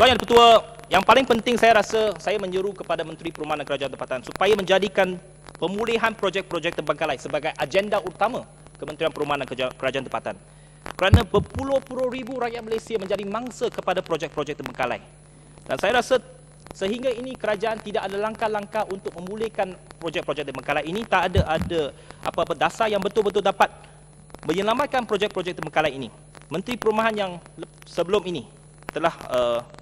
Tuan Yang Dipertua, yang paling penting saya rasa saya menyeru kepada Menteri Perumahan dan Kerajaan Tempatan supaya menjadikan pemulihan projek-projek terbengkalai sebagai agenda utama Kementerian Perumahan dan Kerajaan Tempatan. Kerana berpuluh-puluh ribu rakyat Malaysia menjadi mangsa kepada projek-projek terbengkalai. Dan saya rasa sehingga ini kerajaan tidak ada langkah-langkah untuk memulihkan projek-projek terbengkalai ini, tak ada apa-apa dasar yang betul-betul dapat menyelamatkan projek-projek terbengkalai ini. Menteri Perumahan yang sebelum ini telah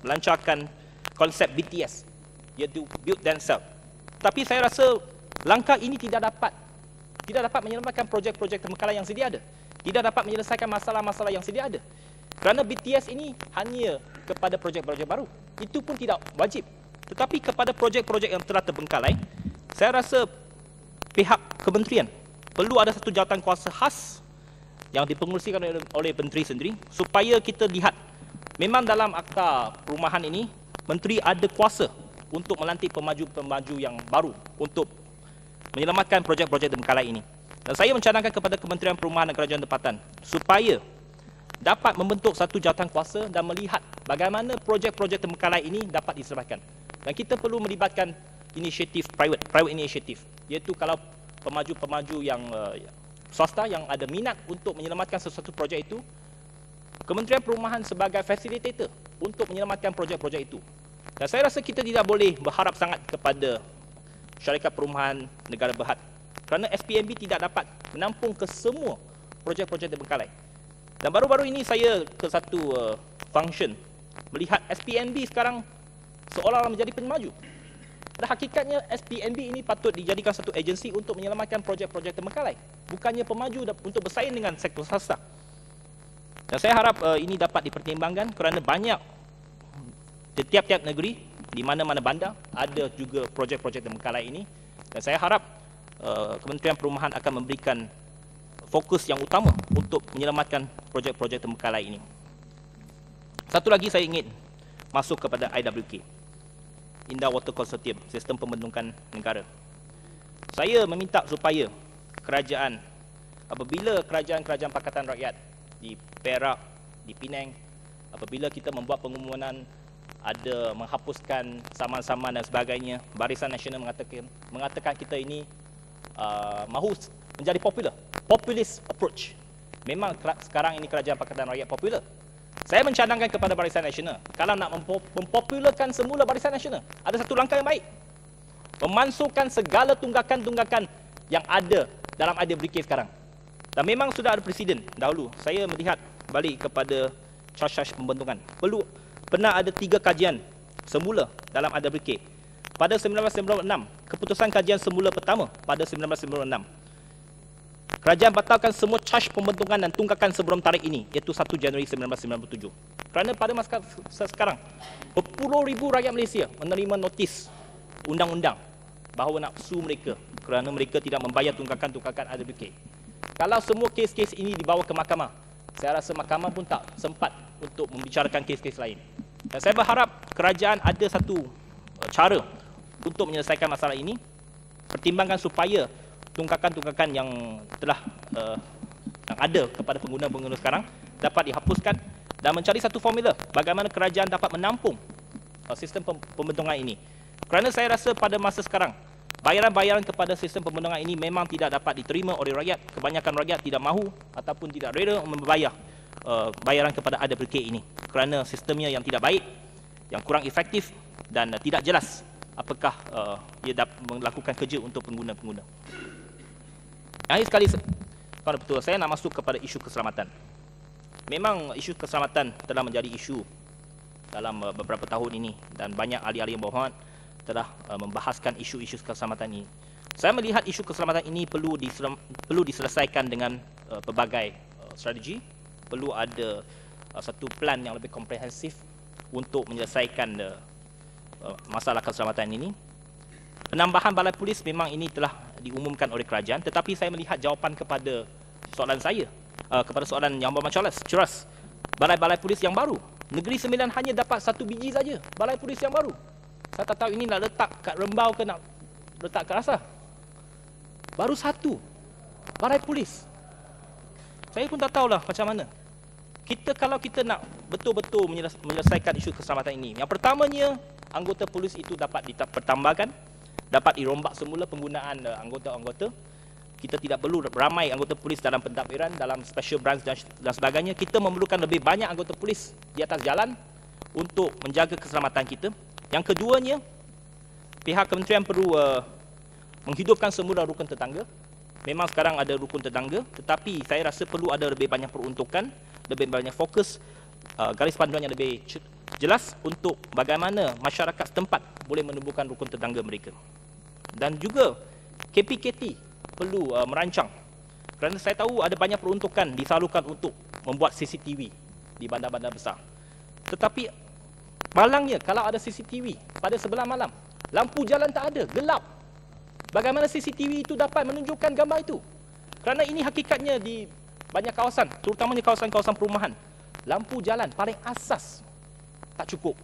melancarkan konsep BTS, iaitu Build then Sell. Tapi saya rasa langkah ini tidak dapat menyelamatkan projek-projek terbengkalai yang sedia ada. Tidak dapat menyelesaikan masalah-masalah yang sedia ada. Kerana BTS ini hanya kepada projek-projek baru. Itu pun tidak wajib. Tetapi kepada projek-projek yang telah terbengkalai, saya rasa pihak kementerian perlu ada satu jawatan kuasa khas yang dipengerusikan oleh menteri sendiri supaya kita lihat memang dalam Akta Perumahan ini menteri ada kuasa untuk melantik pemaju-pemaju yang baru untuk menyelamatkan projek-projek terbengkalai ini. Dan saya mencadangkan kepada Kementerian Perumahan dan Kerajaan Tempatan supaya dapat membentuk satu jawatan kuasa dan melihat bagaimana projek-projek terbengkalai ini dapat diselamatkan. Dan kita perlu melibatkan inisiatif private inisiatif, iaitu kalau pemaju-pemaju yang swasta yang ada minat untuk menyelamatkan sesuatu projek itu, Kementerian Perumahan sebagai facilitator untuk menyelamatkan projek-projek itu. Dan saya rasa kita tidak boleh berharap sangat kepada syarikat perumahan negara berhad, kerana SPMB tidak dapat menampung ke semua projek-projek terbengkalai. Dan baru-baru ini saya ke satu function melihat SPMB sekarang seolah-olah menjadi pemaju. Dan hakikatnya SPMB ini patut dijadikan satu agensi untuk menyelamatkan projek-projek terbengkalai, bukannya pemaju untuk bersaing dengan sektor swasta. Dan saya harap ini dapat dipertimbangkan kerana banyak di tiap-tiap negeri, di mana-mana bandar ada juga projek-projek terbengkalai ini. Dan saya harap Kementerian Perumahan akan memberikan fokus yang utama untuk menyelamatkan projek-projek terbengkalai ini. Satu lagi saya ingin masuk kepada IWK, Indah Water Consortium, Sistem Pembentukan Negara. Saya meminta supaya kerajaan, apabila kerajaan-kerajaan Pakatan Rakyat di Perak, di Penang, apabila kita membuat pengumuman ada menghapuskan saman-saman dan sebagainya, Barisan Nasional mengatakan kita ini mahu menjadi populist approach. Memang sekarang ini kerajaan Pakatan Rakyat popular. Saya mencadangkan kepada Barisan Nasional, kalau nak mempopularkan semula Barisan Nasional, ada satu langkah yang baik. Memansuhkan segala tunggakan-tunggakan yang ada dalam IWK sekarang. Dan memang sudah ada presiden dahulu. Saya melihat balik kepada charge pembentukan. Pernah ada 3 kajian semula dalam IWK. Pada 1996, keputusan kajian semula pertama pada 1996. Kerajaan batalkan semua charge pembentukan dan tunggakan sebelum tarikh ini, iaitu 1 Januari 1997. Kerana pada masa sekarang, berpuluh ribu rakyat Malaysia menerima notis undang-undang bahawa nak sue mereka kerana mereka tidak membayar tunggakan-tunggakan IWK. Kalau semua kes-kes ini dibawa ke mahkamah, saya rasa mahkamah pun tak sempat untuk membicarakan kes-kes lain. Dan saya berharap kerajaan ada satu cara untuk menyelesaikan masalah ini, pertimbangkan supaya tunggakan-tunggakan yang telah yang ada kepada pengguna-pengguna sekarang dapat dihapuskan dan mencari satu formula bagaimana kerajaan dapat menampung sistem pembentukan ini. Kerana saya rasa pada masa sekarang, bayaran-bayaran kepada sistem pembentukan ini memang tidak dapat diterima oleh rakyat. Kebanyakan rakyat tidak mahu ataupun tidak rela membayar bayaran kepada IWK ini kerana sistemnya yang tidak baik, yang kurang efektif dan tidak jelas apakah ia dapat melakukan kerja untuk pengguna-pengguna. Akhir sekali, Tuan Betul, saya nak masuk kepada isu keselamatan. Memang isu keselamatan telah menjadi isu dalam beberapa tahun ini dan banyak ahli-ahli yang berhormat telah membahaskan isu-isu keselamatan ini. Saya melihat isu keselamatan ini perlu diselesaikan dengan pelbagai strategi. Perlu ada satu plan yang lebih komprehensif untuk menyelesaikan masalah keselamatan ini. Penambahan balai polis memang ini telah diumumkan oleh kerajaan, tetapi saya melihat jawapan kepada soalan saya, kepada soalan Yang Berhormat Charles, balai-balai polis yang baru. Negeri Sembilan hanya dapat 1 biji saja balai polis yang baru. Saya tak tahu ini nak letak kat Rembau ke nak letak kat Asas. Baru 1 balai polis. Saya pun tak tahulah macam mana. kalau kita nak betul-betul menyelesaikan isu keselamatan ini, yang pertamanya anggota polis itu dapat dipertambahkan, dapat dirombak semula penggunaan anggota-anggota. Kita tidak perlu ramai anggota polis dalam pentadbiran, dalam special branch dan sebagainya. Kita memerlukan lebih banyak anggota polis di atas jalan untuk menjaga keselamatan kita. Yang keduanya, pihak kementerian perlu menghidupkan semula rukun tetangga. Memang sekarang ada rukun tetangga, tetapi saya rasa perlu ada lebih banyak peruntukan, lebih banyak fokus, garis panduan yang lebih jelas untuk bagaimana masyarakat setempat boleh menubuhkan rukun tetangga mereka. Dan juga KPKT perlu merancang, kerana saya tahu ada banyak peruntukan disalurkan untuk membuat CCTV di bandar-bandar besar. Tetapi malangnya kalau ada CCTV pada sebelah malam, lampu jalan tak ada, gelap. Bagaimana CCTV itu dapat menunjukkan gambar itu? Kerana ini hakikatnya di banyak kawasan, terutamanya kawasan-kawasan perumahan. Lampu jalan paling asas tak cukup.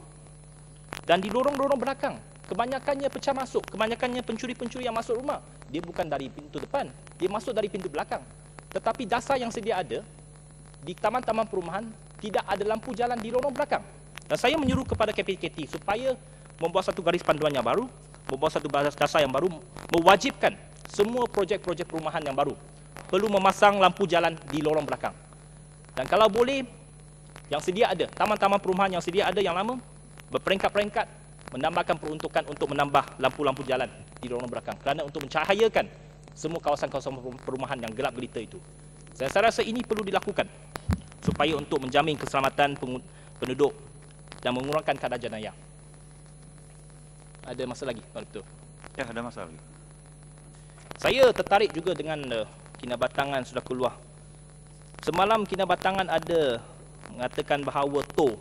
Dan di lorong-lorong belakang, kebanyakannya pecah masuk, kebanyakannya pencuri-pencuri yang masuk rumah, dia bukan dari pintu depan, dia masuk dari pintu belakang. Tetapi dasar yang sedia ada di taman-taman perumahan tidak ada lampu jalan di lorong belakang. Dan saya menyuruh kepada KPKT supaya membuat satu garis panduan yang baru, membuat satu dasar yang baru, mewajibkan semua projek-projek perumahan yang baru perlu memasang lampu jalan di lorong belakang. Dan kalau boleh, yang sedia ada, taman-taman perumahan yang sedia ada yang lama, berperingkat-peringkat menambahkan peruntukan untuk menambah lampu-lampu jalan di lorong belakang, kerana untuk mencahayakan semua kawasan-kawasan perumahan yang gelap gelita itu. Saya rasa ini perlu dilakukan supaya untuk menjamin keselamatan penduduk dan mengurangkan kadar jenayah. Ada masa lagi, Tuan Ketua? Ya, ada masa lagi. Saya tertarik juga dengan Kinabatangan sudah keluar. Semalam Kinabatangan ada mengatakan bahawa tol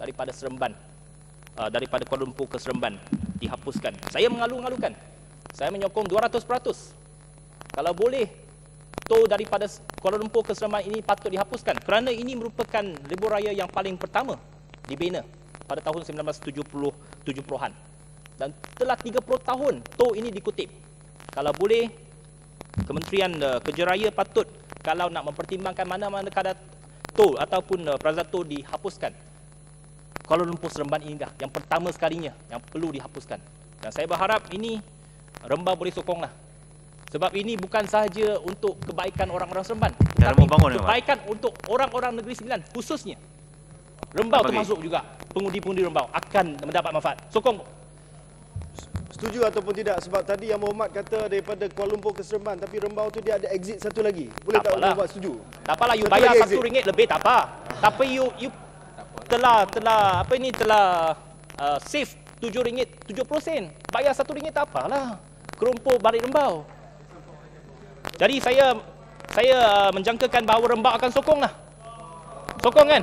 daripada Seremban, daripada Kuala Lumpur ke Seremban dihapuskan. Saya mengalu-alukan. Saya menyokong 200%. Kalau boleh, tol daripada Kuala Lumpur ke Seremban ini patut dihapuskan, kerana ini merupakan lebuh raya yang paling pertama dibina pada tahun 1970-an. Dan telah 30 tahun tol ini dikutip. Kalau boleh, Kementerian Kerja Raya patut, kalau nak mempertimbangkan mana-mana kadar tol ataupun perazat tol dihapuskan, Kuala Lumpur Seremban ini dah yang pertama sekalinya yang perlu dihapuskan. Dan saya berharap ini Rembau boleh sokonglah. Sebab ini bukan sahaja untuk kebaikan orang-orang Seremban, tapi kebaikan untuk orang-orang Negeri Sembilan, khususnya Rembau termasuk juga. Pengundi-pengundi Rembau akan mendapat manfaat. Sokong. Setuju ataupun tidak? Sebab tadi yang Mohamad kata daripada Kuala Lumpur ke Seremban, tapi Rembau tu dia ada exit satu lagi. Boleh tak Mohamad setuju? Tak apalah, you bayar RM1 lebih tak apa. Tapi you telah save RM7.70. Bayar RM1 tak apalah. Kerumpuk balik Rembau. Jadi saya menjangkakan bahawa Rembau akan sokong lah. Sokong kan?